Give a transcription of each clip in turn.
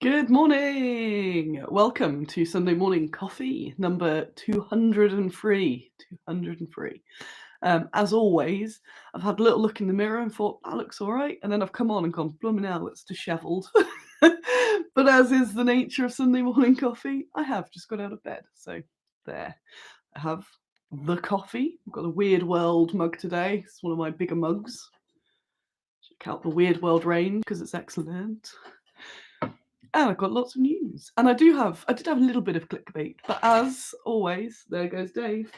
Good morning. Welcome to Sunday Morning Coffee number 203. 203. As always, I've had a little look in the mirror and thought, that looks all right. And then I've come on and gone, blooming hell, it's dishevelled. But as is the nature of Sunday Morning Coffee, I have just got out of bed. So there. I have the coffee. I've got a Weird World mug today. It's one of my bigger mugs. Check out the Weird World range because it's excellent. And I've got lots of news. And I did have a little bit of clickbait, but as always, there goes Dave.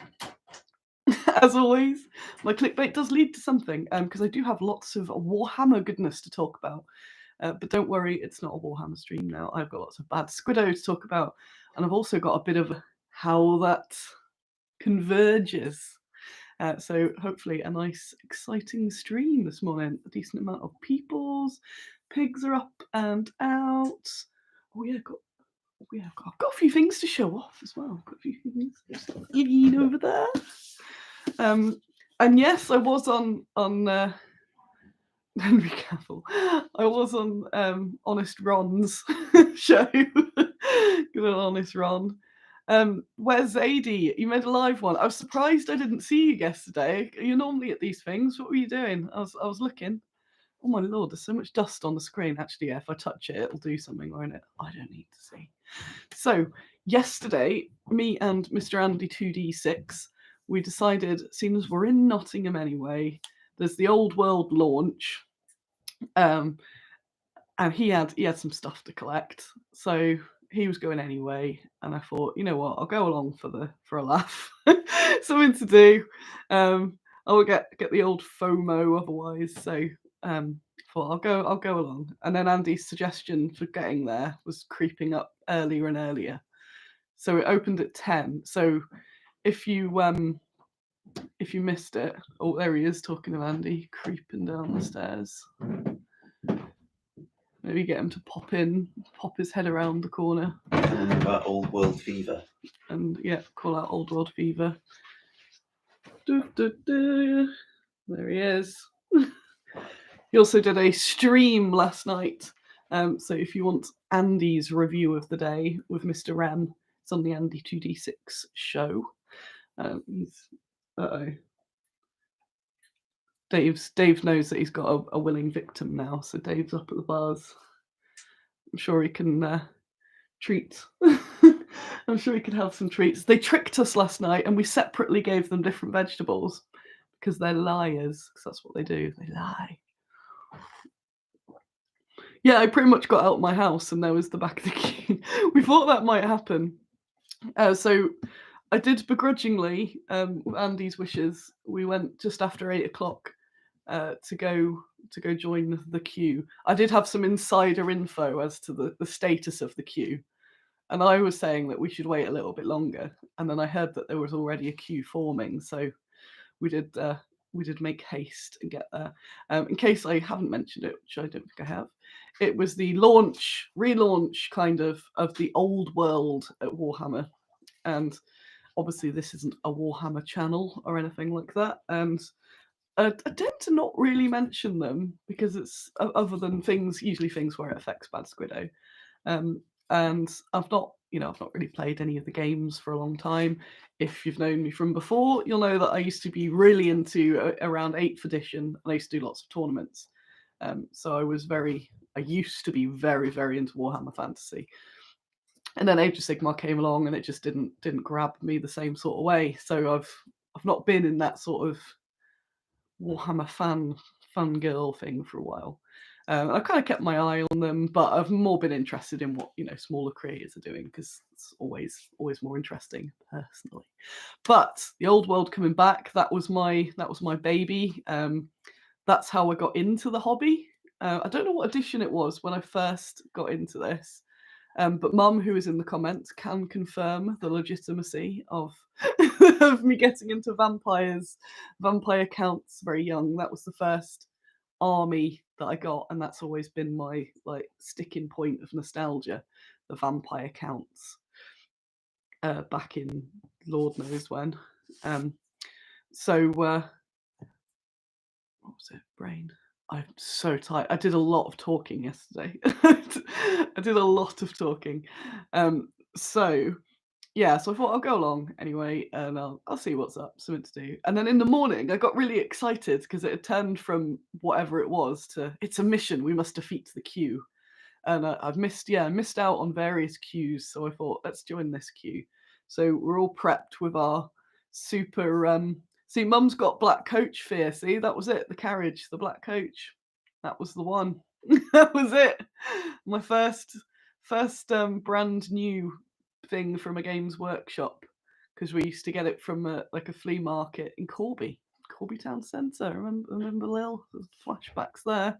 As always, my clickbait does lead to something, because I do have lots of Warhammer goodness to talk about. But don't worry, it's not a Warhammer stream now. I've got lots of bad Squiddo to talk about, and I've also got a bit of how that converges. So hopefully a nice, exciting stream this morning. A decent amount of peoples. Pigs are up and out. Oh yeah, I've got a few things to show off as well. Got a few things. Just lean over there. And yes, I was on Henry Cavill. I was on Honest Ron's show. Good old Honest Ron. Where's Zadie? You made a live one. I was surprised I didn't see you yesterday. You're normally at these things. What were you doing? I was looking. Oh my lord, there's so much dust on the screen. Actually, yeah, if I touch it, it'll do something, won't it? I don't need to see. So yesterday, me and Mr. Andy 2D6, we decided, seeing as we're in Nottingham anyway, there's the Old World launch, and he had some stuff to collect. So he was going anyway, and I thought, you know what, I'll go along for a laugh. Something to do. I will get the old FOMO otherwise. So thought I'll go along. And then Andy's suggestion for getting there was creeping up earlier and earlier. So it opened at 10. So if you missed it, oh, there he is talking to Andy, creeping down the stairs. Maybe get him to pop his head around the corner. About Old World Fever. And yeah, call out Old World Fever. There he is. He also did a stream last night. So if you want Andy's review of the day with Mr. Ren, it's on the Andy 2D6 show. Dave knows that he's got a willing victim now, so Dave's up at the bars. I'm sure he can treat. I'm sure he could have some treats. They tricked us last night, and we separately gave them different vegetables because they're liars. Because that's what they do. They lie. Yeah, I pretty much got out of my house, and there was the back of the queue. We thought that might happen, so I did begrudgingly, Andy's wishes. We went just after 8:00 to go join the queue. I did have some insider info as to the status of the queue, and I was saying that we should wait a little bit longer. And then I heard that there was already a queue forming, so we did make haste and get there. In case I haven't mentioned it, which I don't think I have, it was the relaunch kind of the old world at Warhammer, and obviously this isn't a Warhammer channel or anything like that, and I tend to not really mention them because it's other than usually things where it affects Bad Squiddo. And I've not really played any of the games for a long time. If you've known me from before, you'll know that I used to be really into around 8th edition, and I used to do lots of tournaments. So I used to be very, very into Warhammer Fantasy. And then Age of Sigmar came along, and it just didn't grab me the same sort of way. So I've not been in that sort of Warhammer fun girl thing for a while. I've kind of kept my eye on them, but I've more been interested in what smaller creators are doing because it's always more interesting personally. But the old world coming back, that was my baby. That's how I got into the hobby. I don't know what edition it was when I first got into this. But Mum, who is in the comments, can confirm the legitimacy of of me getting into vampire counts very young. That was the first army that I got, and that's always been my sticking point of nostalgia. The vampire counts back in Lord knows when. So what was it? Brain. I'm so tired. I did a lot of talking yesterday. I did a lot of talking. So yeah, so I thought I'll go along anyway, and I'll see what's up, something to do. And then in the morning, I got really excited because it had turned from whatever it was to it's a mission. We must defeat the queue, and I've missed out on various queues. So I thought let's join this queue. So we're all prepped with our super. See, Mum's got black coach fear. See, that was it. The carriage, the black coach. That was the one. That was it. My first brand new thing from a games workshop because we used to get it from like a flea market in Corby Town Centre. Remember Lil? There's flashbacks there.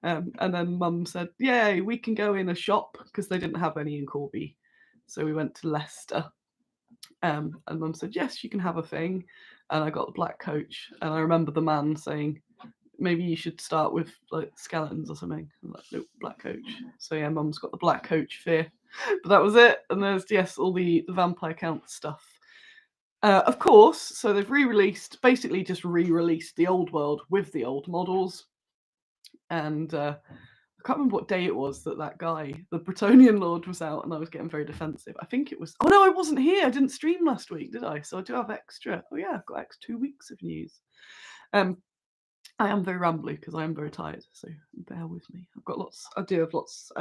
And then Mum said, "Yay, we can go in a shop," because they didn't have any in Corby. So we went to Leicester. And Mum said, "Yes, you can have a thing." And I got the black coach. And I remember the man saying, "Maybe you should start with like skeletons or something." I'm like, "Nope, black coach." So yeah, Mum's got the black coach fear. But that was it. And there's all the vampire count stuff. Of course, so they've basically just re-released the old world with the old models. And I can't remember what day it was that guy, the Bretonian Lord, was out, and I was getting very defensive. I think it was. Oh no, I wasn't here. I didn't stream last week, did I? So I do have extra. Oh yeah, I've got extra 2 weeks of news. I am very rambly because I am very tired, so bear with me. I've got lots. I do have lots.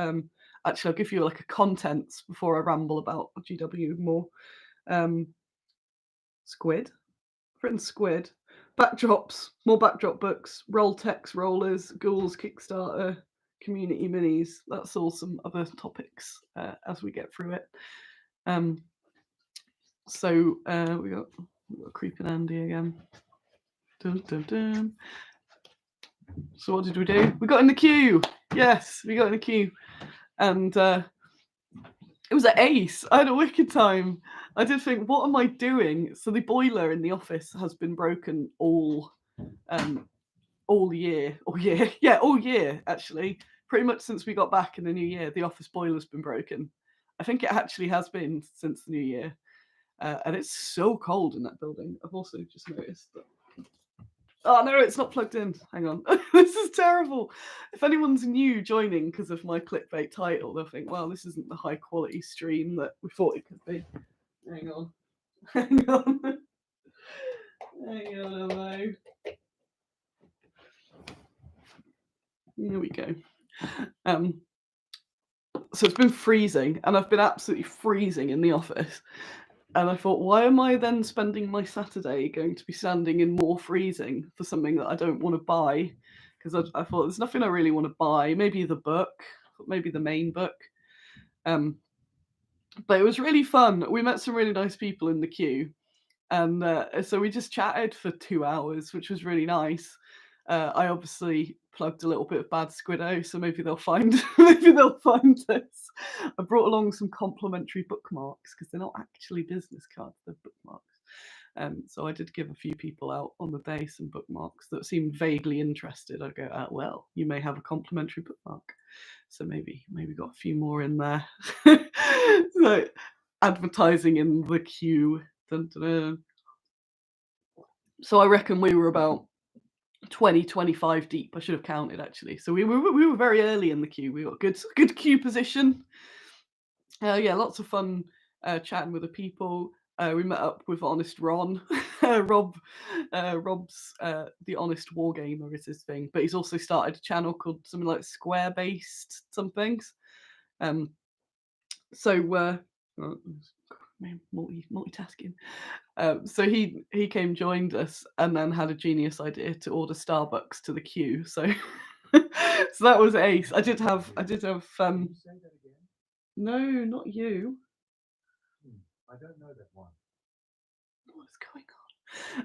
Actually, I'll give you like a contents before I ramble about GW more. Squid. I've written Squid. Backdrops, more backdrop books, roll text rollers, Ghouls, Kickstarter, community minis. That's all some other topics as we get through it. So we got Creeping Andy again. Dun, dun, dun. So what did we do? We got in the queue. Yes, we got in the queue. And it was an ace. I had a wicked time. I did think, what am I doing? So the boiler in the office has been broken all year. All year, actually. Pretty much since we got back in the new year, the office boiler's been broken. I think it actually has been since the new year. And it's so cold in that building. I've also just noticed that. Oh no, it's not plugged in. Hang on. This is terrible. If anyone's new joining because of my clickbait title, they'll think, well, this isn't the high quality stream that we thought it could be. Hang on. Hang on. Hang on, hello. Here we go. So it's been freezing, and I've been absolutely freezing in the office. And I thought, why am I then spending my Saturday going to be standing in more freezing for something that I don't want to buy? Because I thought there's nothing I really want to buy. Maybe the book, maybe the main book. But it was really fun. We met some really nice people in the queue. And so we just chatted for 2 hours, which was really nice. I obviously plugged a little bit of bad Squiddo, so maybe they'll find this. I brought along some complimentary bookmarks because they're not actually business cards; they're bookmarks. So I did give a few people out on the day some bookmarks that seemed vaguely interested. I go, well, you may have a complimentary bookmark. So maybe got a few more in there. So advertising in the queue. Dun, dun, dun. So I reckon we were about 20-25 deep. I should have counted actually. So we were very early in the queue. We got good queue position. Yeah, lots of fun chatting with the people. We met up with Honest Ron. Rob's the Honest Wargamer is his thing, but he's also started a channel called something like Square Based somethings. So multitasking. So he came, joined us, and then had a genius idea to order Starbucks to the queue. So so that was ace. I did have no, not you. I don't know that one. What's going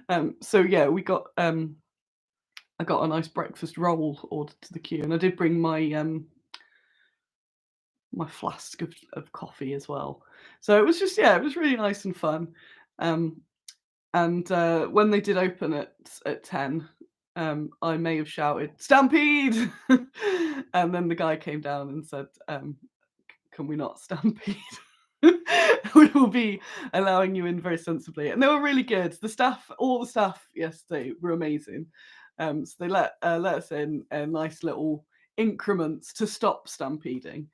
on? So yeah, we got I got a nice breakfast roll ordered to the queue, and I did bring my my flask of coffee as well. So it was just it was really nice and fun. And when they did open at 10, I may have shouted "Stampede!" And then the guy came down and said, "Can we not stampede? We will be allowing you in very sensibly." And they were really good. All the staff yesterday were amazing. So they let us in nice little increments to stop stampeding.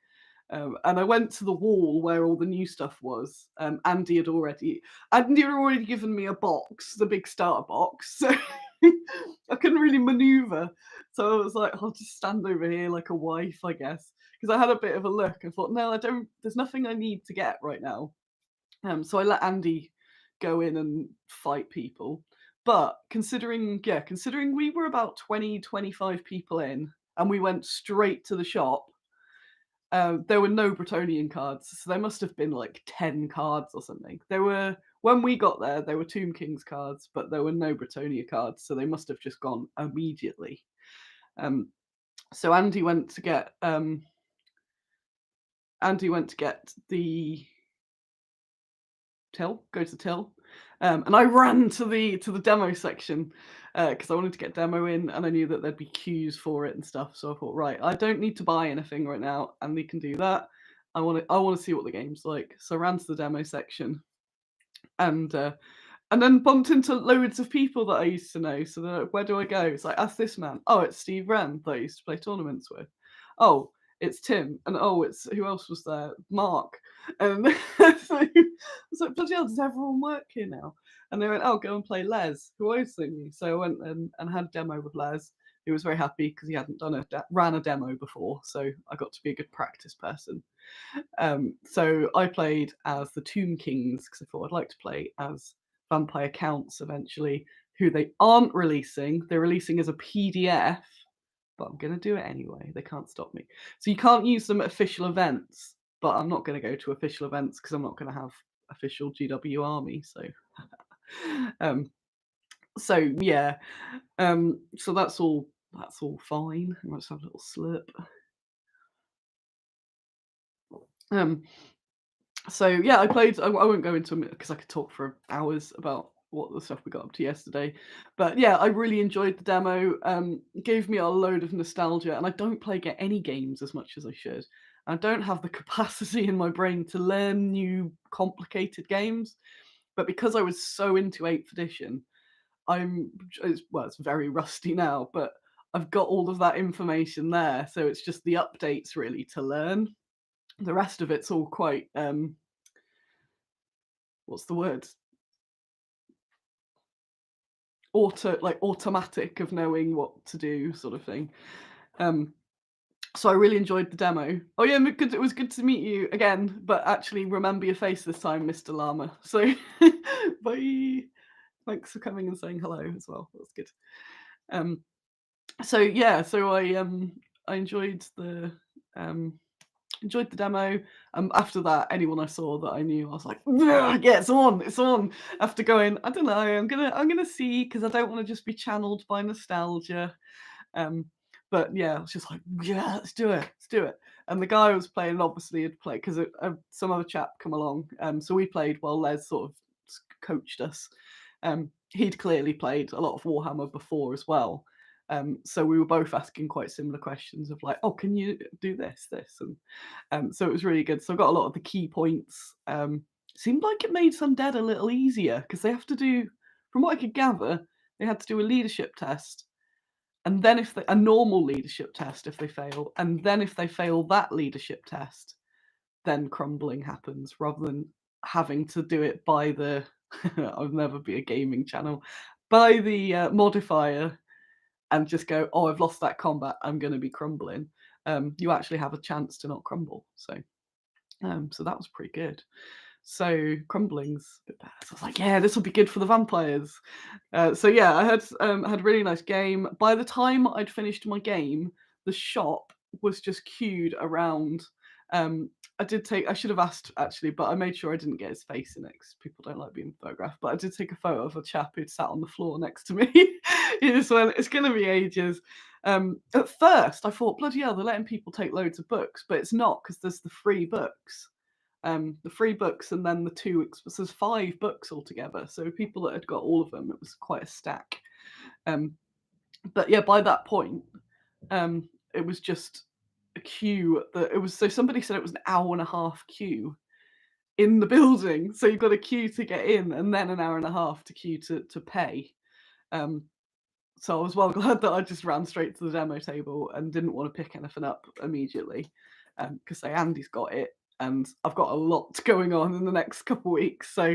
And I went to the wall where all the new stuff was. Andy had already given me a box, the big starter box, so I couldn't really maneuver. So I was like, I'll just stand over here like a wife, I guess, because I had a bit of a look. I thought, no, I don't. There's nothing I need to get right now. So I let Andy go in and fight people. But considering we were about 20, 25 people in, and we went straight to the shop. There were no Bretonian cards, so there must have been like 10 cards or something. When we got there were Tomb Kings cards, but there were no Bretonia cards, so they must have just gone immediately. So Andy went to get the go to till, and I ran to the demo section because I wanted to get demo in, and I knew that there'd be queues for it and stuff. So I thought, right, I don't need to buy anything right now, and we can do that. I want to see what the game's like. So I ran to the demo section, and then bumped into loads of people that I used to know. So they're like, where do I go? It's like, ask this man. Oh, it's Steve Wren that I used to play tournaments with. Oh, it's Tim. And oh, it's who else was there? Mark. And so I was like, bloody hell, does everyone work here now? And they went, oh, go and play Les, who I also knew. So I went and had a demo with Les. He was very happy because he hadn't ran a demo before. So I got to be a good practice person. So I played as the Tomb Kings because I thought I'd like to play as Vampire Counts eventually, who they aren't releasing. They're releasing as a PDF, but I'm going to do it anyway. They can't stop me. So you can't use them at official events, but I'm not going to go to official events because I'm not going to have official GW army. So yeah. So that's all fine. Let's have a little slurp. So yeah, I played. I won't go into it because I could talk for hours about what the stuff we got up to yesterday. But yeah, I really enjoyed the demo. It gave me a load of nostalgia, and I don't play any games as much as I should. I don't have the capacity in my brain to learn new complicated games. But because I was so into 8th edition, it's very rusty now, but I've got all of that information there. So it's just the updates really to learn. The rest of it's all quite what's the word? Automatic of knowing what to do, sort of thing. So I really enjoyed the demo. Oh yeah, it was good to meet you again, but actually remember your face this time, Mr. Llama. So bye. Thanks for coming and saying hello as well. That's good. So yeah, so I enjoyed the demo. After that, anyone I saw that I knew, I was like, yeah, it's on. After going, I don't know, I'm gonna see because I don't want to just be channeled by nostalgia. But yeah, I was just like, yeah, let's do it. And the guy I was playing obviously had played because some other chap come along. So we played while Les sort of coached us. He'd clearly played a lot of Warhammer before as well. So we were both asking quite similar questions of like, oh, can you do this? And so it was really good. So I got a lot of the key points. Seemed like it made Undead a little easier because they have to do, from what I could gather, they had to do a leadership test. And then a normal leadership test if they fail, and then if they fail that leadership test, then crumbling happens rather than having to do it by the I'll never be a gaming channel, by the modifier and just go, oh, I've lost that combat, I'm going to be crumbling. You actually have a chance to not crumble. So that was pretty good. So crumbling's a bit bad. So I was like, yeah, this will be good for the vampires. So yeah, I had a really nice game. By the time I'd finished my game, the shop was just queued around. I should have asked actually, but I made sure I didn't get his face in it because people don't like being photographed. But I did take a photo of a chap who'd sat on the floor next to me. He just went, it's going to be ages. At first, I thought, bloody hell, they're letting people take loads of books, but it's not because there's the free books. And then the 2 so there's 5 books altogether. So people that had got all of them, it was quite a stack. But yeah, by that point, it was just a queue. So somebody said it was an hour and a half queue in the building. So you've got a queue to get in, and then an hour and a half to queue to pay. So So I was well glad that I just ran straight to the demo table and didn't want to pick anything up immediately, because say Andy's got it, and I've got a lot going on in the next couple of weeks, so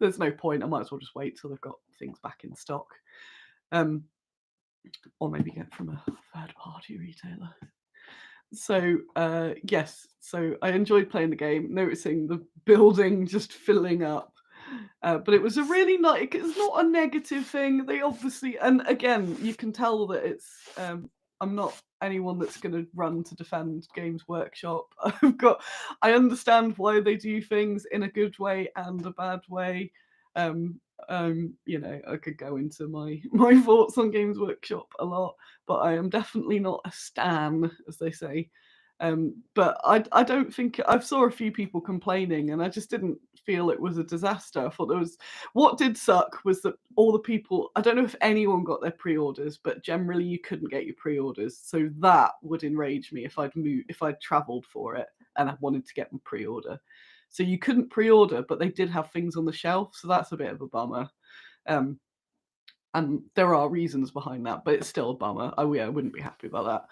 there's no point. I might as well just wait till they've got things back in stock, or maybe get from a third-party retailer. So yes, so I enjoyed playing the game, noticing the building just filling up. But it was a really nice, it's not a negative thing. They obviously, and again, you can tell that it's, I'm not anyone that's going to run to defend Games Workshop. I understand why they do things in a good way and a bad way. You know, I could go into my thoughts on Games Workshop a lot, but I am definitely not a stan, as they say. But I don't think I saw a few people complaining, and I just didn't feel it was a disaster. I thought there was, what did suck was that all the people, I don't know if anyone got their pre-orders, but generally you couldn't get your pre-orders. So that would enrage me if I'd traveled for it and I wanted to get my pre-order. So you couldn't pre-order, but they did have things on the shelf, so that's a bit of a bummer. And there are reasons behind that, but it's still a bummer. I wouldn't be happy about that.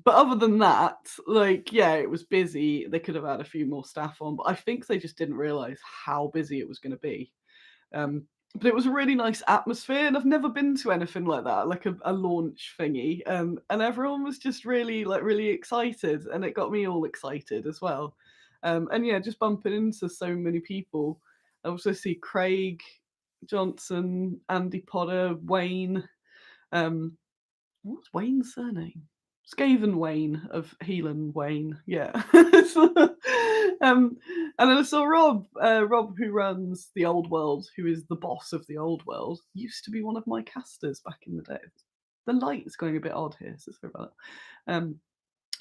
But other than that, like, yeah, it was busy. They could have had a few more staff on, but I think they just didn't realize how busy it was going to be. But it was a really nice atmosphere, and I've never been to anything like that, like a launch thingy. And everyone was just really excited, and it got me all excited as well. And yeah, just bumping into so many people. I also see Craig Johnson, Andy Potter, Wayne. What's Wayne's surname? Skaven Wayne of Heelan Wayne. Yeah. And then I saw Rob, who runs the Old World, who is the boss of the Old World. Used to be one of my casters back in the day. The light is going a bit odd here, so sorry about that.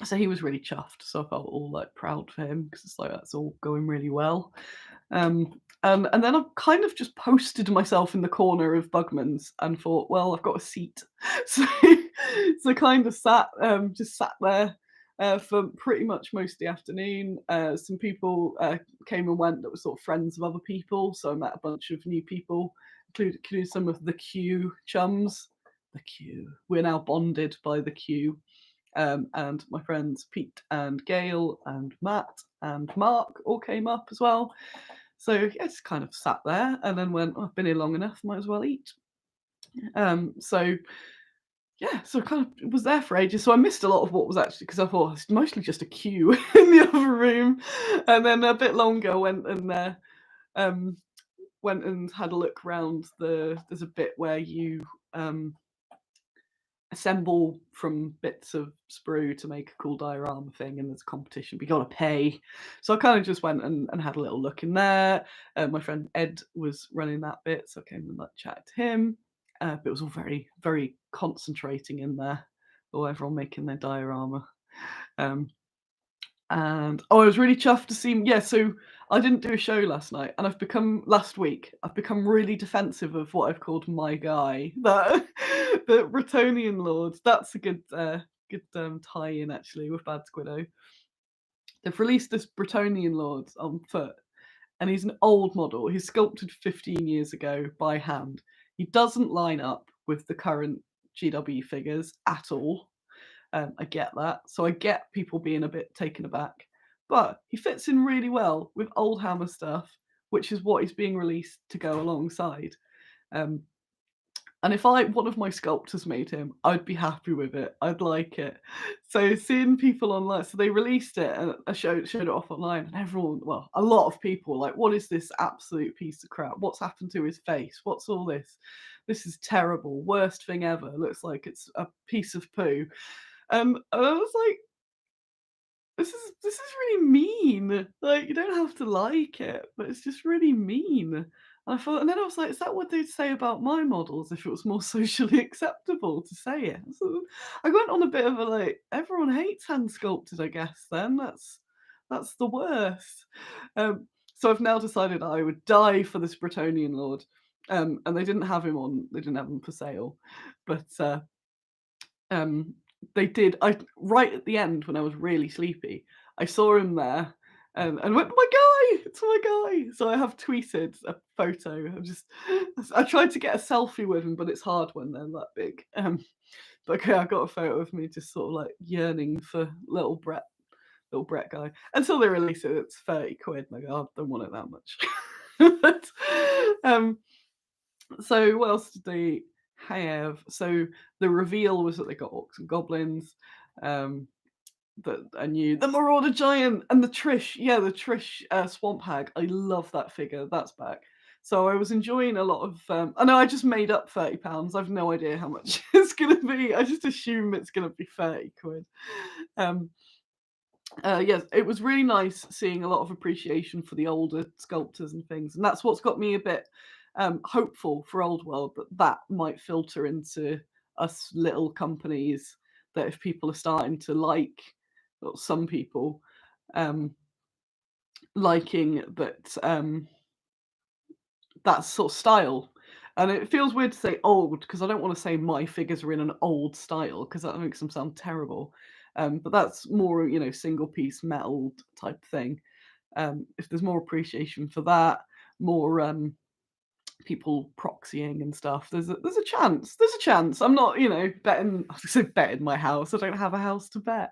So he was really chuffed, so I felt all like proud for him because it's like that's all going really well. And then I kind of just posted myself in the corner of Bugman's and thought, well, I've got a seat, so kind of just sat there for pretty much most of the afternoon. Some people came and went that were sort of friends of other people, so I met a bunch of new people, including some of the Q chums. The Q, we're now bonded by the Q. And my friends Pete and Gail and Matt and Mark all came up as well. So yeah, just kind of sat there and then went, I've been here long enough, might as well eat. So yeah, so kind of was there for ages. So I missed a lot of what was actually, because I thought it's mostly just a queue in the other room. And then a bit longer went and had a look around. There's a bit where you assemble from bits of sprue to make a cool diorama thing, and there's a competition, but you got to pay. So I kind of just went and had a little look in there. My friend Ed was running that bit, so I came and chatted to him. But it was all very, very concentrating in there, or everyone making their diorama. And I was really chuffed to see. Yeah, so I didn't do a show last night, and I've become really defensive of what I've called my guy, that the Bretonian Lord. That's a good tie-in actually with Bad Squiddo. They've released this Bretonian Lord on foot, and he's an old model. He's sculpted 15 years ago by hand. He doesn't line up with the current GW figures at all. I get that. So I get people being a bit taken aback. But he fits in really well with old Hammer stuff, which is what is being released to go alongside. And if one of my sculptors made him, I'd be happy with it. I'd like it. So seeing people online, so they released it and I showed it off online, and everyone, well, a lot of people like, what is this absolute piece of crap? What's happened to his face? What's all this? This is terrible. Worst thing ever. Looks like it's a piece of poo. And I was like, this is really mean. Like, you don't have to like it, but it's just really mean. And I thought, and then I was like, is that what they'd say about my models if it was more socially acceptable to say it? So I went on a bit of a like, everyone hates hand sculpted, I guess. Then that's the worst. So I've now decided I would die for this Bretonian Lord. And they didn't have him for sale, but they did. Right at the end when I was really sleepy, I saw him there, and went, my guy, it's my guy. So I have tweeted a photo. I tried to get a selfie with him, but it's hard when they're that big. But okay, I got a photo of me just sort of like yearning for little Brett guy. Until they release it, it's 30 quid. And I go, I don't want it that much. But, so what else did they have? So the reveal was that they got orcs and goblins. That I knew the Marauder Giant and the Trish. Yeah, the Trish Swamp Hag. I love that figure. That's back. So I was enjoying a lot of. I know I just made up £30. I've no idea how much it's gonna be. I just assume it's gonna be 30 quid. Yes, it was really nice seeing a lot of appreciation for the older sculptors and things, and that's what's got me a bit hopeful for Old World that might filter into us little companies. That if people are starting to like, or some people liking that sort of style. And it feels weird to say old because I don't want to say my figures are in an old style because that makes them sound terrible. But that's more, single piece metal type thing. If there's more appreciation for that, more people proxying and stuff, there's a chance. There's a chance. I'm not, betting. I was gonna say betting my house. I don't have a house to bet.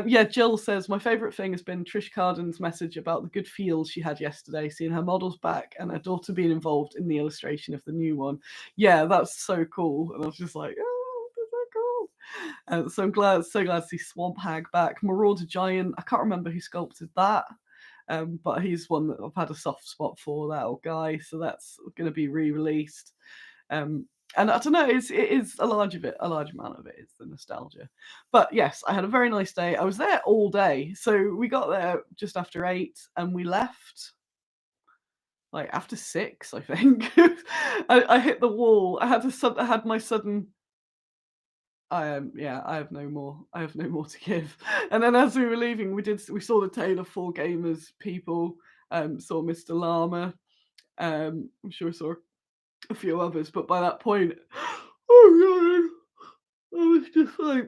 Yeah, Jill says, my favourite thing has been Trish Carden's message about the good feels she had yesterday, seeing her models back and her daughter being involved in the illustration of the new one. Yeah, that's so cool. And I was just like, oh, that's so cool. So I'm so glad to see Swamp Hag back. Marauder Giant, I can't remember who sculpted that. But he's one that I've had a soft spot for, that old guy. So that's going to be re-released. And I don't know, it is a large amount of it is the nostalgia. But yes, I had a very nice day. I was there all day. So we got there just after 8 and we left like after 6, I think. I hit the wall. I had my sudden I have no more. I have no more to give. And then as we were leaving, we saw the Taylor 4 Gamers people, saw Mr. Llama. I'm sure we saw a few others, but by that point, oh god, I was just like,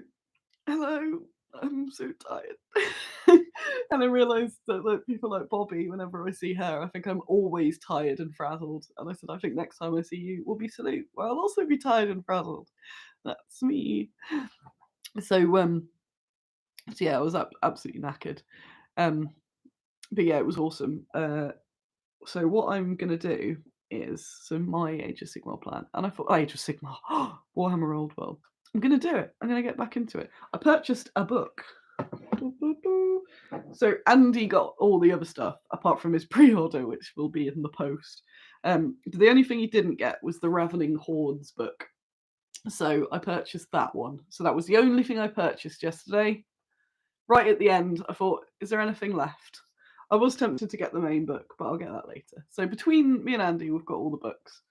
hello, I'm so tired. And I realised that like, people like Bobby, whenever I see her, I think I'm always tired and frazzled. And I said, I think next time I see you will be Salute, where I'll also be tired and frazzled. That's me. So yeah, I was absolutely knackered. But yeah, it was awesome. So what I'm gonna do is my Age of Sigmar plan, and I thought Age of Sigmar, Warhammer Old World. I'm gonna do it. I'm gonna get back into it. I purchased a book. So Andy got all the other stuff apart from his pre-order, which will be in the post. The only thing he didn't get was the Ravening Hordes book. So I purchased that one. So that was the only thing I purchased yesterday. Right at the end, I thought, is there anything left? I was tempted to get the main book, but I'll get that later. So between me and Andy, we've got all the books.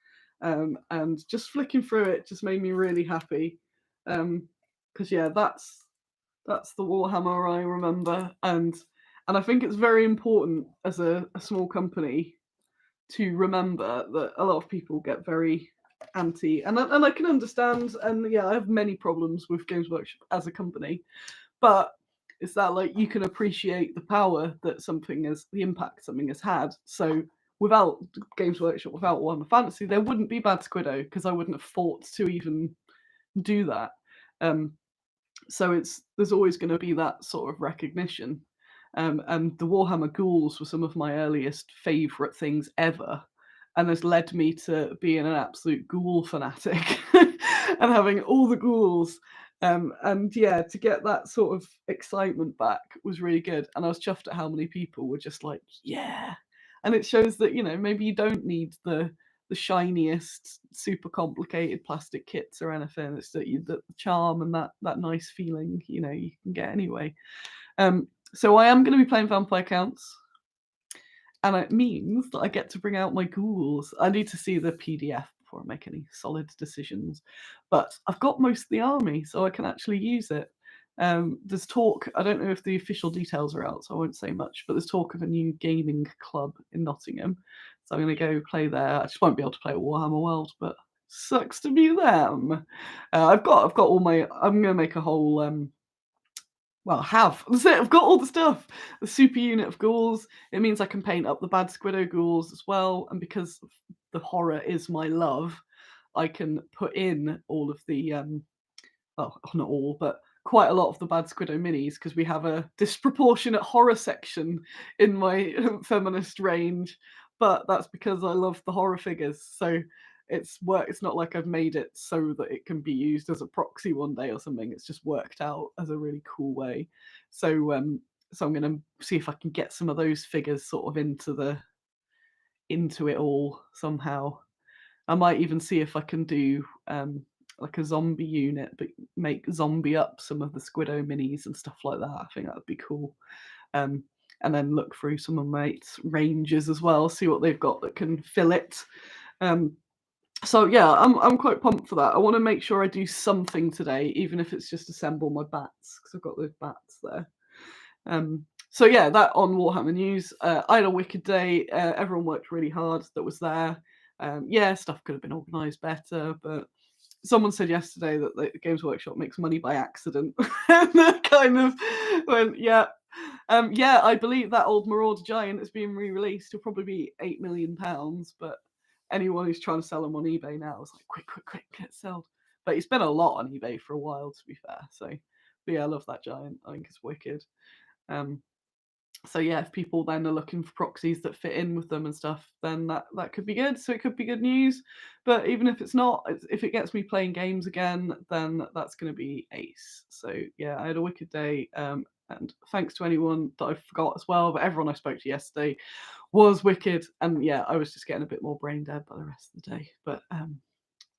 And just flicking through it just made me really happy. Because yeah, that's the Warhammer I remember. And I think it's very important as a small company to remember that a lot of people get very anti, and I can understand, and yeah, I have many problems with Games Workshop as a company, but it's that like you can appreciate the power that the impact something has had. So without Games Workshop, without Warhammer Fantasy, there wouldn't be Bad Squiddo because I wouldn't have thought to even do that. So there's always going to be that sort of recognition. And the Warhammer Ghouls were some of my earliest favourite things ever, and has led me to being an absolute ghoul fanatic and having all the ghouls. And yeah, to get that sort of excitement back was really good. And I was chuffed at how many people were just like, yeah. And it shows that, maybe you don't need the shiniest, super complicated plastic kits or anything. It's that the charm and that nice feeling, you can get anyway. So I am going to be playing Vampire Counts, and it means that I get to bring out my ghouls. I need to see the PDF before I make any solid decisions, but I've got most of the army, so I can actually use it. There's talk, I don't know if the official details are out, so I won't say much, but there's talk of a new gaming club in Nottingham, so I'm going to go play there. I just won't be able to play at Warhammer World, but sucks to be them. I've got all my, I'm going to make a whole Well, I have. That's it. I've got all the stuff. The super unit of ghouls. It means I can paint up the bad Squiddo ghouls as well. And because the horror is my love, I can put in all of the well, not all, but quite a lot of the bad Squiddo minis because we have a disproportionate horror section in my feminist range. But that's because I love the horror figures. So it's work. It's not like I've made it so that it can be used as a proxy one day or something. It's just worked out as a really cool way. So I'm gonna see if I can get some of those figures sort of into it all somehow. I might even see if I can do like a zombie unit, but make zombie up some of the Squiddo minis and stuff like that. I think that would be cool. Um, and then look through some of my mates' ranges as well, see what they've got that can fill it. So yeah, I'm quite pumped for that. I want to make sure I do something today, even if it's just assemble my bats, because I've got those bats there. So yeah, that on Warhammer news. I had a wicked day. Everyone worked really hard that was there. Yeah, stuff could have been organised better, but someone said yesterday that the Games Workshop makes money by accident. And that kind of went, yeah. Yeah, I believe that old Marauder Giant is being re-released. It'll probably be £8 million, but anyone who's trying to sell them on eBay now is like, quick, get sold. But he's been a lot on eBay for a while, to be fair. So, but yeah, I love that giant. I think it's wicked. So yeah, if people then are looking for proxies that fit in with them and stuff, then that could be good. So it could be good news. But even if it's not, if it gets me playing games again, then that's going to be ace. So yeah, I had a wicked day. And thanks to anyone that I forgot as well, but everyone I spoke to yesterday was wicked. And yeah, I was just getting a bit more brain dead by the rest of the day. But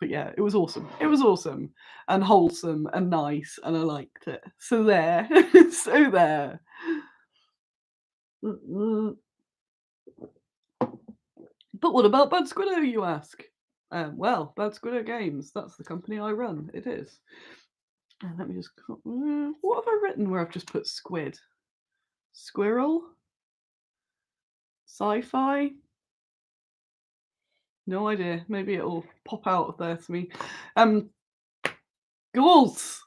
yeah, it was awesome. It was awesome and wholesome and nice, and I liked it. So there, so there. Mm-mm. But what about Bad Squiddo, you ask? Well, Bad Squiddo Games, that's the company I run. It is. Let me just. What have I written where I've just put squid? Squirrel? Sci fi? No idea. Maybe it'll pop out of there to me. Ghouls!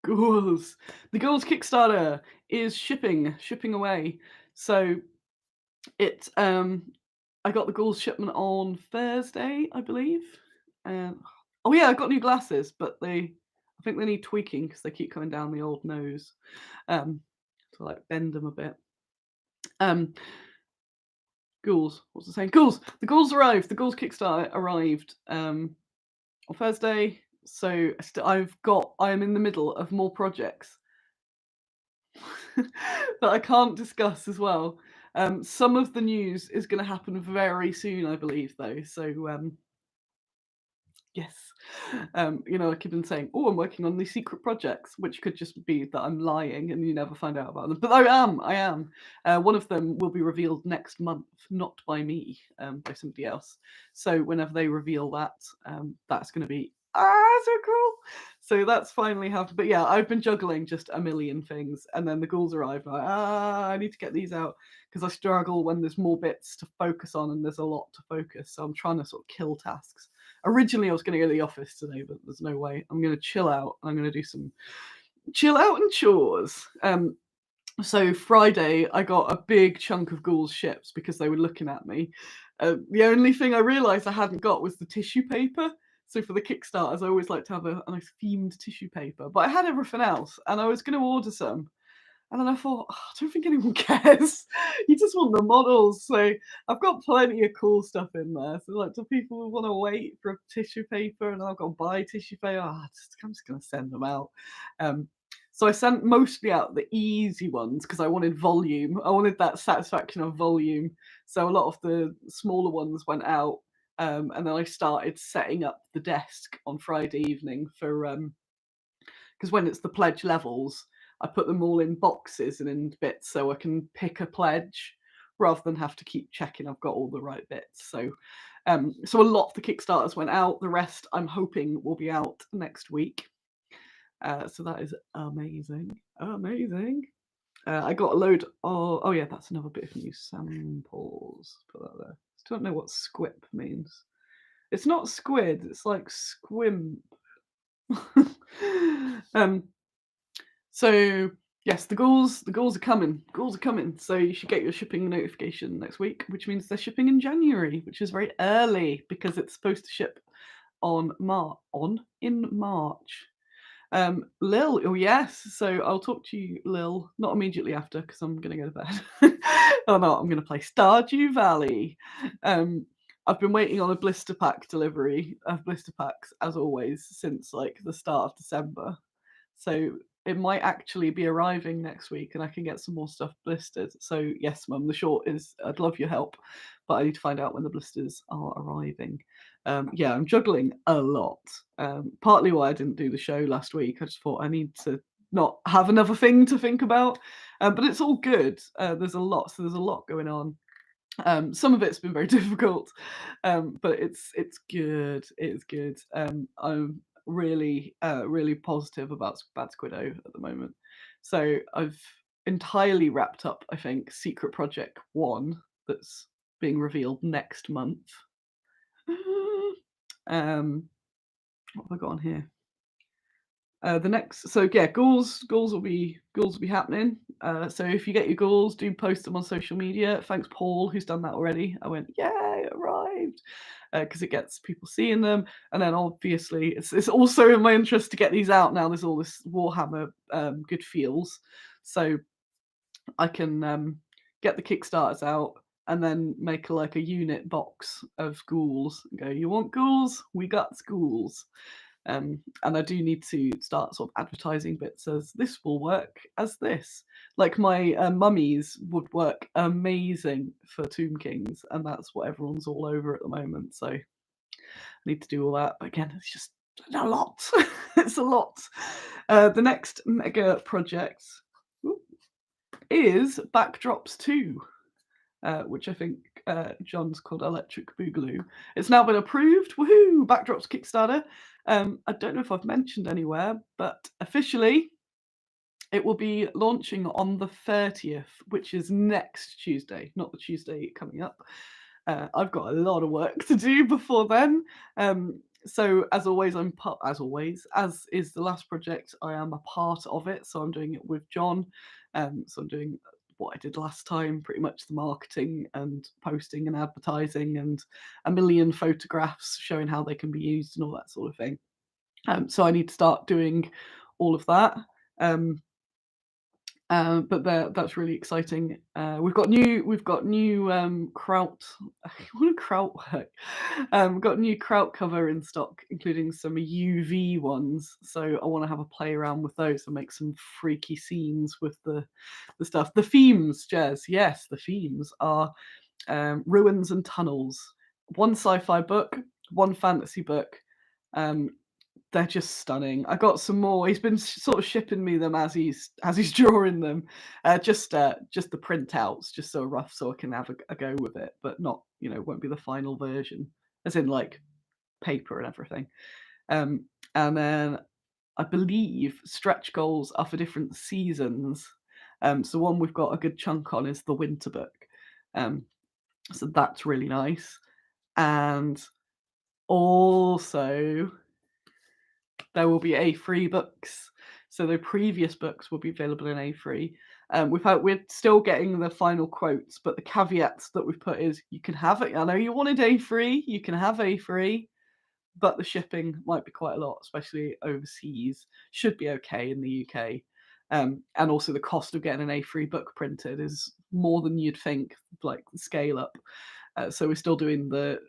Ghouls! The Ghouls Kickstarter is shipping away. So it I got the Ghouls shipment on Thursday, I believe. Oh yeah, I got new glasses, but I think they need tweaking because they keep coming down the old nose. To like bend them a bit. Ghouls. What's it saying? Ghouls. The Ghouls arrived. The Ghouls Kickstarter arrived on Thursday. So I am in the middle of more projects that I can't discuss as well. Some of the news is going to happen very soon, I believe, though. So yes. I keep on saying, oh, I'm working on these secret projects, which could just be that I'm lying and you never find out about them. But I am. One of them will be revealed next month, not by me, by somebody else. So whenever they reveal that, that's going to be so cool. So that's finally happened. But yeah, I've been juggling just a million things, and then the ghouls arrive. Like, I need to get these out because I struggle when there's more bits to focus on and there's a lot to focus. So I'm trying to sort of kill tasks. Originally, I was going to go to the office today, but there's no way. I'm going to chill out. I'm going to do some chill out and chores. So Friday, I got a big chunk of Ghouls ships because they were looking at me. The only thing I realised I hadn't got was the tissue paper. So for the Kickstarters, I always like to have a nice themed tissue paper. But I had everything else, and I was going to order some. And then I thought, I don't think anyone cares. You just want the models. So I've got plenty of cool stuff in there. So like, do people want to wait for a tissue paper and I've got to buy tissue paper? I'm just going to send them out. So I sent mostly out the easy ones because I wanted volume. I wanted that satisfaction of volume. So a lot of the smaller ones went out. And then I started setting up the desk on Friday evening for because when it's the pledge levels, I put them all in boxes and in bits so I can pick a pledge rather than have to keep checking I've got all the right bits. So a lot of the Kickstarters went out. The rest I'm hoping will be out next week. So that is amazing. I got a load of, oh yeah, that's another bit of new samples. Put that there. I don't know what squip means. It's not squid, it's like squimp. So Yes, the Ghouls are coming. Ghouls are coming. So you should get your shipping notification next week, which means they're shipping in January, which is very early because it's supposed to ship in March. Lil, oh yes. So I'll talk to you, Lil, not immediately after because I'm gonna go to bed. Oh no, I'm gonna play Stardew Valley. I've been waiting on a blister pack delivery of blister packs as always since like the start of December. So it might actually be arriving next week and I can get some more stuff blistered. So yes, Mum, the short is I'd love your help, but I need to find out when the blisters are arriving. Yeah, I'm juggling a lot. Partly why I didn't do the show last week. I just thought I need to not have another thing to think about. But it's all good. There's a lot going on. Some of it's been very difficult, but it's good. It's good. I'm really positive about Bad Squiddo at the moment. So I've entirely wrapped up, I think, Secret Project 1 that's being revealed next month. What have I got on here? Ghouls will be happening. So if you get your Ghouls, do post them on social media. Thanks, Paul, who's done that already. I went, yay, it arrived, because it gets people seeing them. And then obviously it's also in my interest to get these out now. There's all this Warhammer good feels, so I can get the Kickstarters out and then make a unit box of Ghouls. And go, you want Ghouls? We got Ghouls. And I do need to start sort of advertising bits as this will work as this. Like my mummies would work amazing for Tomb Kings, and that's what everyone's all over at the moment. So I need to do all that. But again, it's just a lot. It's a lot. The next mega project is Backdrops 2. Which I think John's called Electric Boogaloo. It's now been approved. Woohoo! Backdrops Kickstarter. I don't know if I've mentioned anywhere, but officially it will be launching on the 30th, which is next Tuesday, not the Tuesday coming up. I've got a lot of work to do before then. So as always, as is the last project, I am a part of it. So I'm doing it with John. So I'm doing what I did last time, pretty much the marketing and posting and advertising and a million photographs showing how they can be used and all that sort of thing. So I need to start doing all of that. But that's really exciting. We've got new kraut. What a kraut work! We've got new kraut cover in stock, including some UV ones. So I want to have a play around with those and make some freaky scenes with the stuff. The themes, Jez, yes, the themes are ruins and tunnels. One sci-fi book, one fantasy book. They're just stunning. I got some more. He's been sort of shipping me them as he's drawing them. Just the printouts, just so rough, so I can have a go with it, but not, it won't be the final version, as in like paper and everything. And then I believe stretch goals are for different seasons. So one we've got a good chunk on is the winter book. So that's really nice. And also there will be A3 books. So the previous books will be available in A3. We're still getting the final quotes, but the caveats that we've put is you can have it. I know you wanted A3, you can have A3, but the shipping might be quite a lot, especially overseas. Should be okay in the UK. And also the cost of getting an A3 book printed is more than you'd think, like the scale up. So we're still doing the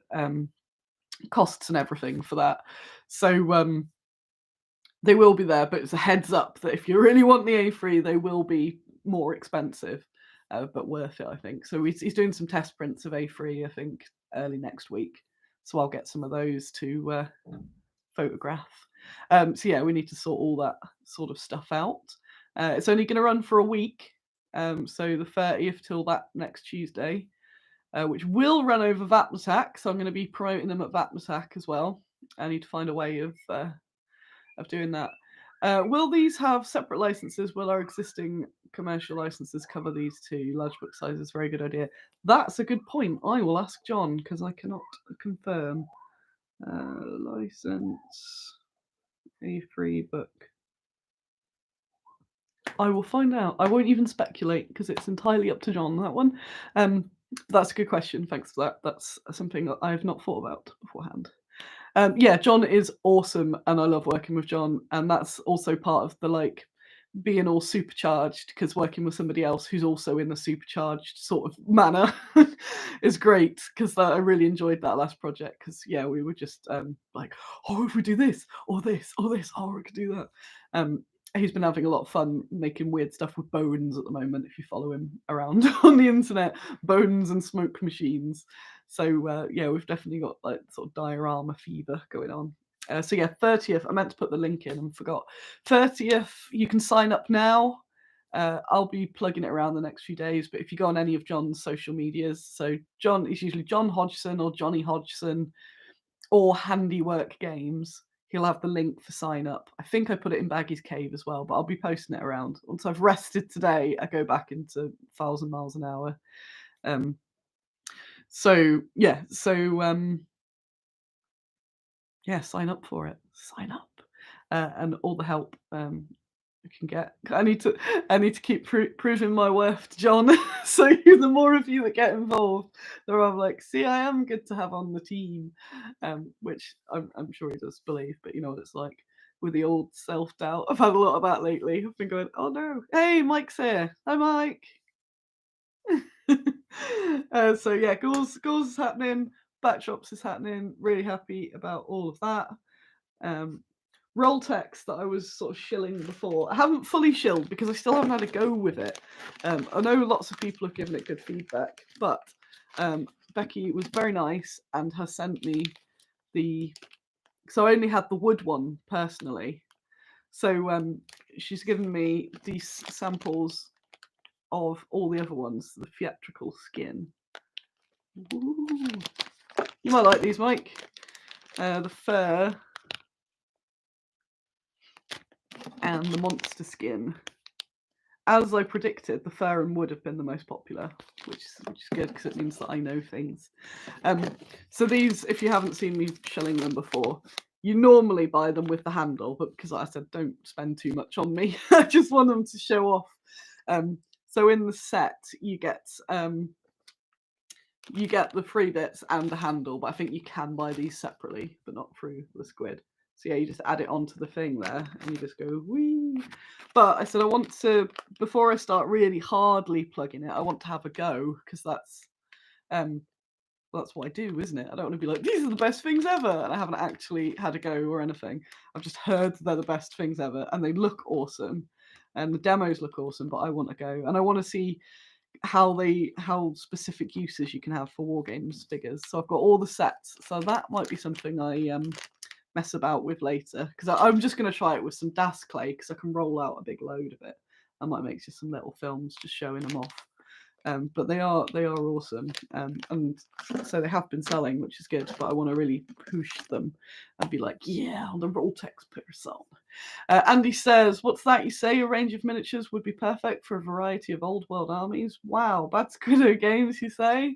costs and everything for that. So they will be there, but it's a heads up that if you really want the A3, they will be more expensive, but worth it, I think. So he's doing some test prints of A3, I think, early next week. So I'll get some of those to photograph. So yeah, we need to sort all that sort of stuff out. It's only going to run for a week, so the 30th till that next Tuesday, which will run over VapNatak. So I'm going to be promoting them at VapNatak as well. I need to find a way of doing that. Will these have separate licenses? Will our existing commercial licenses cover these two? Large book sizes, very good idea. That's a good point. I will ask John because I cannot confirm. License A3 book. I will find out. I won't even speculate because it's entirely up to John, that one. That's a good question. Thanks for that. That's something that I have not thought about beforehand. Yeah, John is awesome, and I love working with John, and that's also part of the like being all supercharged, because working with somebody else who's also in the supercharged sort of manner is great, because I really enjoyed that last project, because yeah, we were just like, oh, if we do this or this or this, oh, we could do that. He's been having a lot of fun making weird stuff with bones at the moment, if you follow him around on the internet, bones and smoke machines. So yeah, we've definitely got like sort of diorama fever going on. So yeah, 30th, I meant to put the link in and forgot. 30th, you can sign up now. I'll be plugging it around the next few days, but if you go on any of John's social medias, so John is usually John Hodgson or Johnny Hodgson or Handiwork Games, he'll have the link for sign up. I think I put it in Baggy's Cave as well, but I'll be posting it around. Once I've rested today, I go back into 1,000 miles an hour. So yeah, yeah, sign up for it. Sign up, and all the help I can get. I need to keep proving my worth to John. So the more of you that get involved, the more I'm like, see, I am good to have on the team, which I'm sure he does believe. But you know what it's like with the old self-doubt. I've had a lot of that lately. I've been going, oh no, hey, Mike's here. Hi, Mike. So yeah, Ghouls is happening. Backdrops is happening. Really happy about all of that. Roll text that I was sort of shilling before. I haven't fully shilled because I still haven't had a go with it. I know lots of people have given it good feedback, but Becky was very nice and has sent me so I only had the wood one personally. So she's given me these samples of all the other ones, the theatrical skin. Ooh. You might like these, Mike. The fur and the monster skin. As I predicted, the fur and wood have been the most popular, which is good because it means that I know things. So these, if you haven't seen me shelling them before, you normally buy them with the handle, but because I said don't spend too much on me, I just want them to show off. So in the set, you get the 3 bits and the handle, but I think you can buy these separately, but not through the squid. So yeah, you just add it onto the thing there and you just go wee. But I said I want to, before I start really hardly plugging it, I want to have a go, because that's what I do, isn't it? I don't want to be like, these are the best things ever, and I haven't actually had a go or anything. I've just heard they're the best things ever and they look awesome and the demos look awesome, but I want to go and I want to see how specific uses you can have for wargames figures. So I've got all the sets, so that might be something I mess about with later, because I'm just going to try it with some DAS clay, because I can roll out a big load of it. I might make just some little films just showing them off. But they are awesome, and so they have been selling, which is good, but I want to really push them and be like, yeah, the roll text person. Andy says, what's that you say? A range of miniatures would be perfect for a variety of old world armies. Wow, bad Squiddo Games, you say?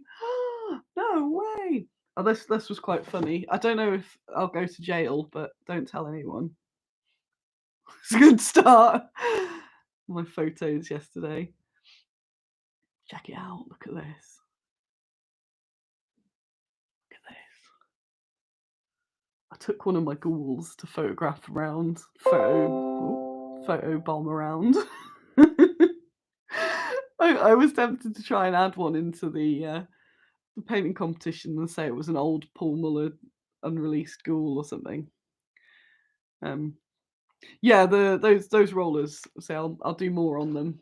No way. Oh, this was quite funny. I don't know if I'll go to jail, but don't tell anyone. It's a good start. My photos yesterday. Check it out. Look at this. Look at this. I took one of my ghouls to photograph around. Photo bomb around. I was tempted to try and add one into the painting competition and say it was an old Paul Muller unreleased ghoul or something. Yeah, those rollers. So I'll do more on them.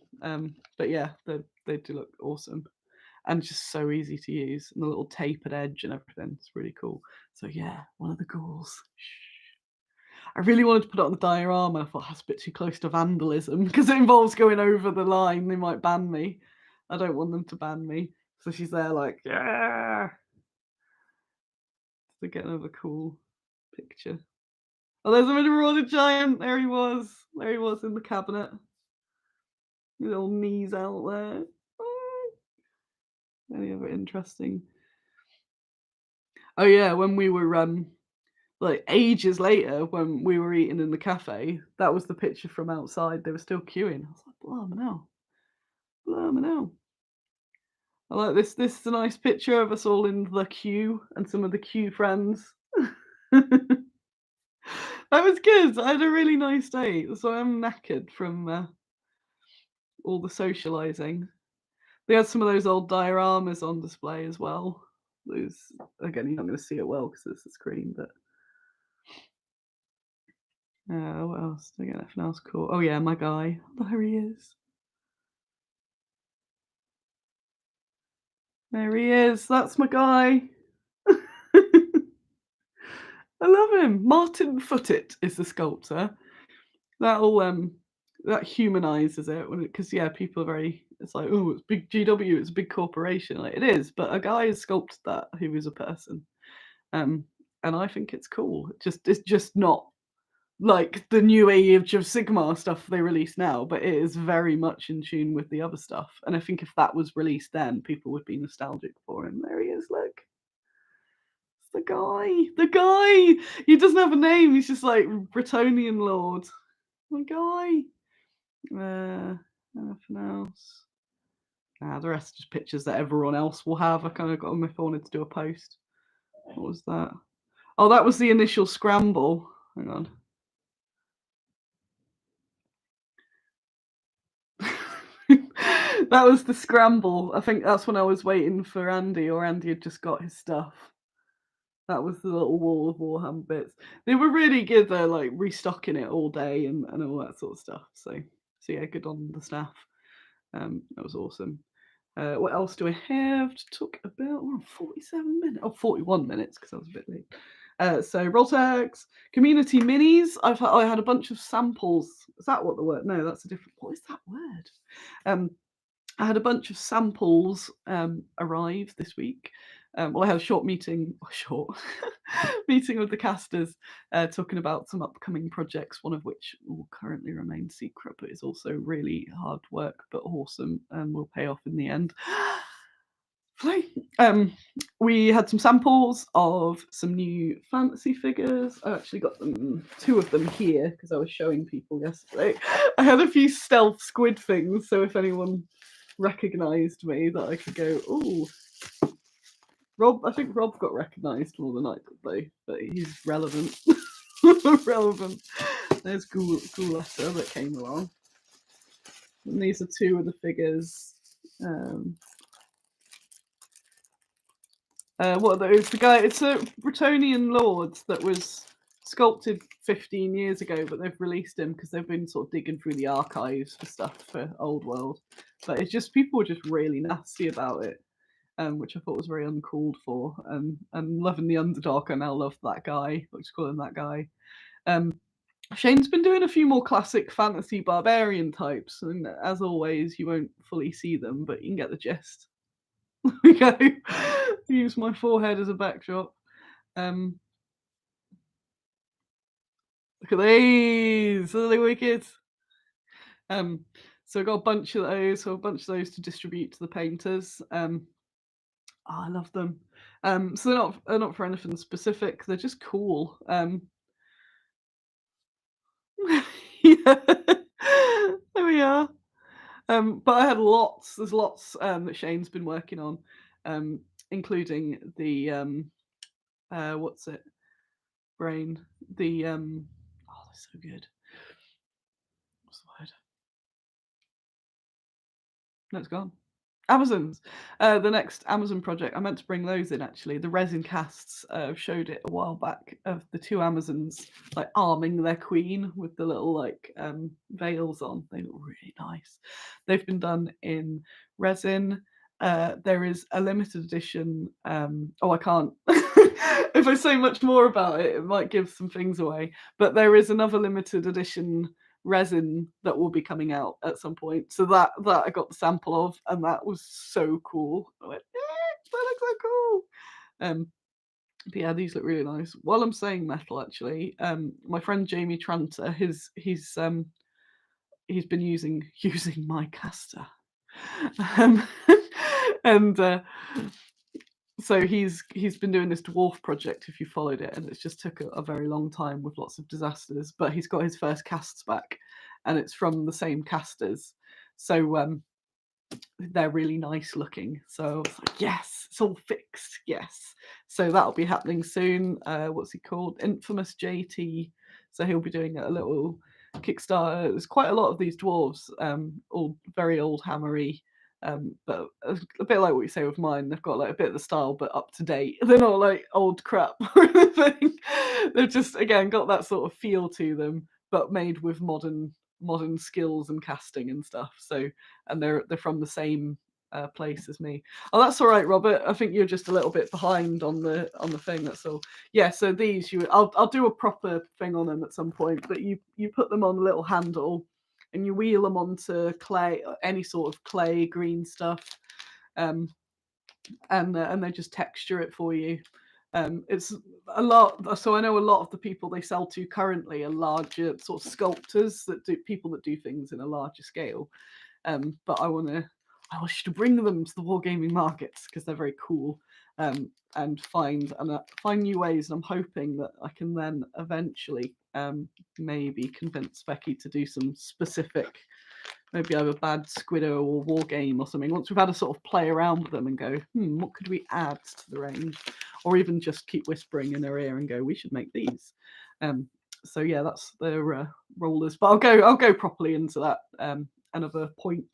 But yeah, they do look awesome and just so easy to use, and the little tapered edge and everything. It's really cool. So yeah, one of the ghouls. I really wanted to put it on the diorama. I thought that's a bit too close to vandalism because it involves going over the line. They might ban me. I don't want them to ban me. So she's there like, yeah. To get another cool picture. Oh, there's a marauded giant. There he was. There he was in the cabinet. His little knees out there. Any other interesting? Oh yeah, when we were like ages later when we were eating in the cafe, that was the picture from outside. They were still queuing. I was like, blimey now. Blimey now. I like this. This is a nice picture of us all in the queue and some of the queue friends. That was good. I had a really nice day. So I'm knackered from all the socialising. They had some of those old dioramas on display as well. Those, again, you're not going to see it well because it's the screen, but what else? Did I get anything else cool? Oh yeah, my guy. There he is. There he is. That's my guy. I love him. Martin Footit is the sculptor. That'll that humanizes it because yeah, people are very. It's like, oh, it's big GW. It's a big corporation. Like it is, but a guy has sculpted that who is a person. And I think it's cool. It's just not like the new Age of Sigmar stuff they release now, but it is very much in tune with the other stuff. And I think if that was released then, people would be nostalgic for him. There he is, look. It's the guy. The guy! He doesn't have a name, he's just like Bretonian Lord. My guy. Anything else? The rest just pictures that everyone else will have. I kind of got on my phone to do a post. What was that? Oh, that was the initial scramble. Hang on. That was the scramble. I think that's when I was waiting for Andy, or Andy had just got his stuff. That was the little wall of Warhammer bits. They were really good though, like restocking it all day and all that sort of stuff. So yeah, good on the staff. That was awesome. What else do I have to talk about? We're on 47 minutes. Oh, 41 minutes because I was a bit late. So Rolltex, community minis. I had a bunch of samples. Is that what the word? No, that's a different. What is that word? I had a bunch of samples arrive this week. Well, I had a short meeting with the casters, talking about some upcoming projects, one of which will currently remain secret, but is also really hard work, but awesome, and will pay off in the end. We had some samples of some new fantasy figures. I actually got two of them here because I was showing people yesterday. I had a few stealth squid things, so if anyone recognised me, that I could go, oh, Rob. I think Rob got recognised more than I did, though, but he's relevant. Relevant. There's Ghoulessa that came along, and these are two of the figures. What are those? The guy, it's a Bretonian Lord that was sculpted 15 years ago, but they've released him because they've been sort of digging through the archives for stuff for Old World. But it's just, people were just really nasty about it, which I thought was very uncalled for. And loving the underdog, I now love that guy. I'll just call him that guy. Shane's been doing a few more classic fantasy barbarian types, and as always, you won't fully see them, but you can get the gist. We go. Use my forehead as a backdrop. Look at these. Are they wicked? So I got a bunch of those. To distribute to the painters. I love them. So they're not for anything specific. They're just cool. Yeah. There we are. But I had lots. There's lots that Shane's been working on, including the what's it? Brain. The oh, they're so good. What's the word? No, it's gone. Amazons. The next Amazon project. I meant to bring those in actually. The resin casts showed it a while back of the two Amazons like arming their queen with the little like veils on. They look really nice. They've been done in resin. There is a limited edition. I can't. If I say much more about it, it might give some things away. But there is another limited edition resin that will be coming out at some point. So that I got the sample of, and that was so cool. I went, that looks so cool. But yeah, these look really nice. While I'm saying metal, actually, my friend Jamie Tranter, he's been using my caster. And So he's been doing this dwarf project, if you followed it, and it's just took a very long time with lots of disasters. But he's got his first casts back, and it's from the same casters. So they're really nice looking. So I was like, yes, it's all fixed. Yes. So that'll be happening soon. What's he called? Infamous JT. So he'll be doing a little Kickstarter. There's quite a lot of these dwarves, all very old hammery. But a bit like what you say with mine, they've got like a bit of the style, but up to date. They're not like old crap or anything. They've just again got that sort of feel to them, but made with modern skills and casting and stuff. So, and they're from the same place as me. Oh, that's all right, Robert. I think you're just a little bit behind on the thing. That's all. Yeah. So these, I'll do a proper thing on them at some point. But you put them on a little handle, and you wheel them onto clay, any sort of clay, green stuff, and they just texture it for you. It's a lot. So I know a lot of the people they sell to currently are larger sort of sculptors that do things in a larger scale. But I wish to bring them to the wargaming markets because they're very cool, and find new ways. And I'm hoping that I can then eventually maybe convince Becky to do some specific. Maybe I have a bad Squiddo or war game or something. Once we've had a sort of play around with them and go, what could we add to the range? Or even just keep whispering in their ear and go, we should make these. So yeah, that's their rollers. But I'll go properly into that another point,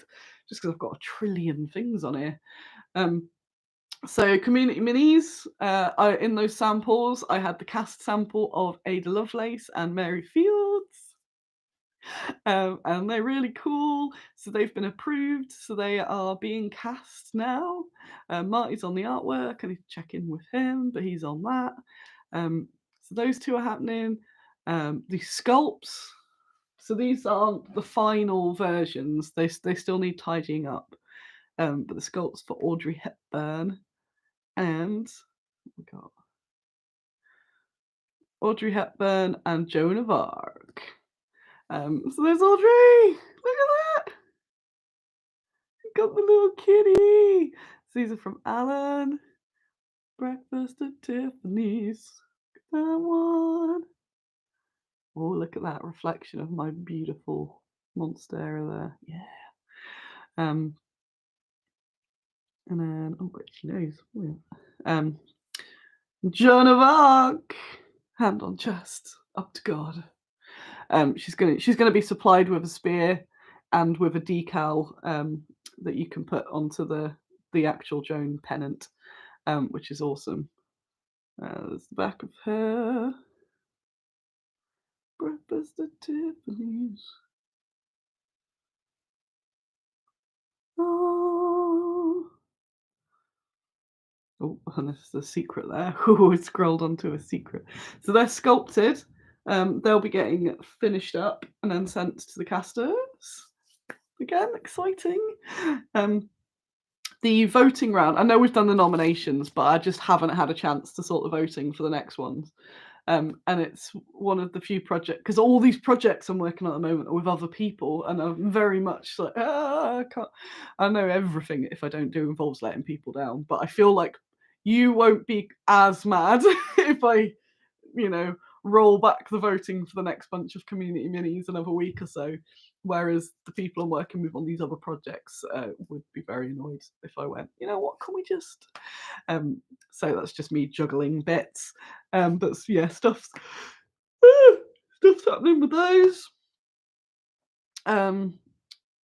just because I've got a trillion things on here. So community minis, in those samples, I had the cast sample of Ada Lovelace and Mary Fields. And they're really cool. So they've been approved. So they are being cast now. Marty's on the artwork. I need to check in with him, but he's on that. So those two are happening. The sculpts. So these aren't the final versions. They still need tidying up. But the sculpts for Audrey Hepburn and we got Audrey Hepburn and Joan of Arc. So there's Audrey. Look at that. Got the little kitty. So these are from Alan. Breakfast at Tiffany's. That one. Oh, look at that reflection of my beautiful Monstera there. Yeah. And then she knows. Joan of Arc. Hand on chest. Up to God. She's gonna be supplied with a spear and with a decal that you can put onto the actual Joan pennant, which is awesome. There's the back of her. Breakfast at Tiffany's. Oh, and this is a secret there. Oh, it scrolled onto a secret. So they're sculpted. They'll be getting finished up and then sent to the casters. Again, exciting. The voting round, I know we've done the nominations, but I just haven't had a chance to sort the voting for the next ones. And it's one of the few projects, because all these projects I'm working on at the moment are with other people, and I'm very much like, I know everything if I don't do involves letting people down, but I feel like you won't be as mad if I, roll back the voting for the next bunch of community minis another week or so. Whereas the people I'm working with on these other projects would be very annoyed if I went, what, can we just... so that's just me juggling bits. But yeah, stuff's happening with those.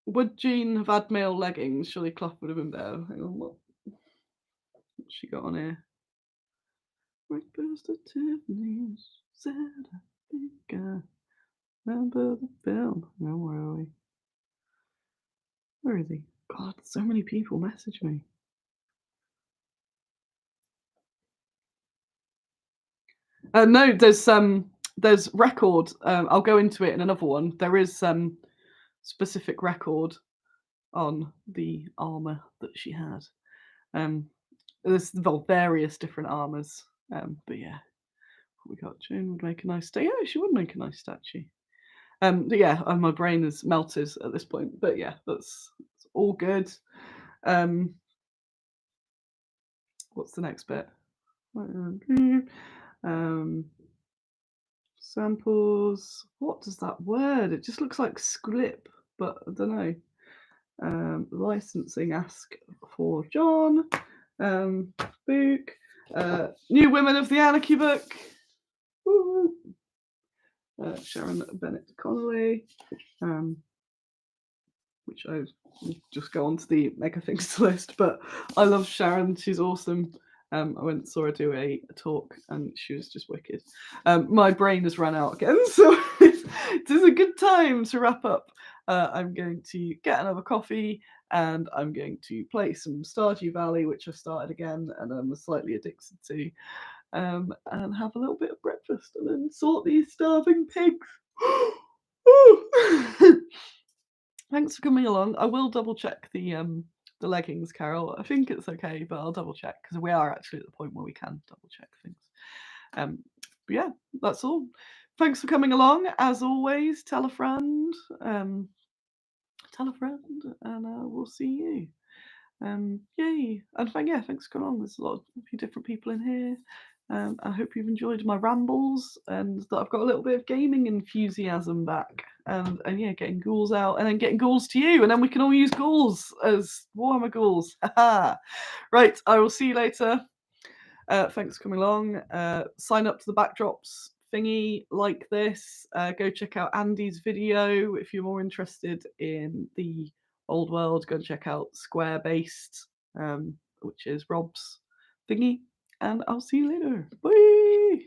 Would Jean have had male leggings? Surely Clough would have been there. Hang on, what's she got on here? Breakfast at Tiffany's. Said I think I remember the film. No, where are we? Where is he? God, so many people message me. No, there's record. I'll go into it in another one. There is specific record on the armor that she had. There's various different armors. But yeah, we got June would make a nice statue. Yeah, she would make a nice statue. But yeah, my brain is melted at this point. But yeah, that's all good. what's the next bit? Samples. What does that word? It just looks like script, but I don't know. Licensing, ask for John. Book. New Women of the Anarchy book. Woo. Sharon Bennett Connolly. Which I will just go on to the mega things list, but I love Sharon. She's awesome. I went and saw her do a talk and she was just wicked. My brain has run out again, so it is a good time to wrap up. I'm going to get another coffee and I'm going to play some Stardew Valley, which I've started again and I'm slightly addicted to, and have a little bit of breakfast and then sort these starving pigs. Thanks for coming along. I will double check the leggings, Carol. I think it's okay, but I'll double check because we are actually at the point where we can double check things. But yeah, that's all. Thanks for coming along. As always, tell a friend. Tell a friend, and we'll see you. Yay! And thanks for coming along. There's a few different people in here. I hope you've enjoyed my rambles and that I've got a little bit of gaming enthusiasm back. And yeah, getting Ghouls out and then getting Ghouls to you, and then we can all use Ghouls as Warhammer Ghouls. Right, I will see you later. Thanks for coming along. Sign up to the backdrops thingy like this. Go check out Andy's video if you're more interested in the old world. Go and check out Square Based, which is Rob's thingy. And I'll see you later. Bye.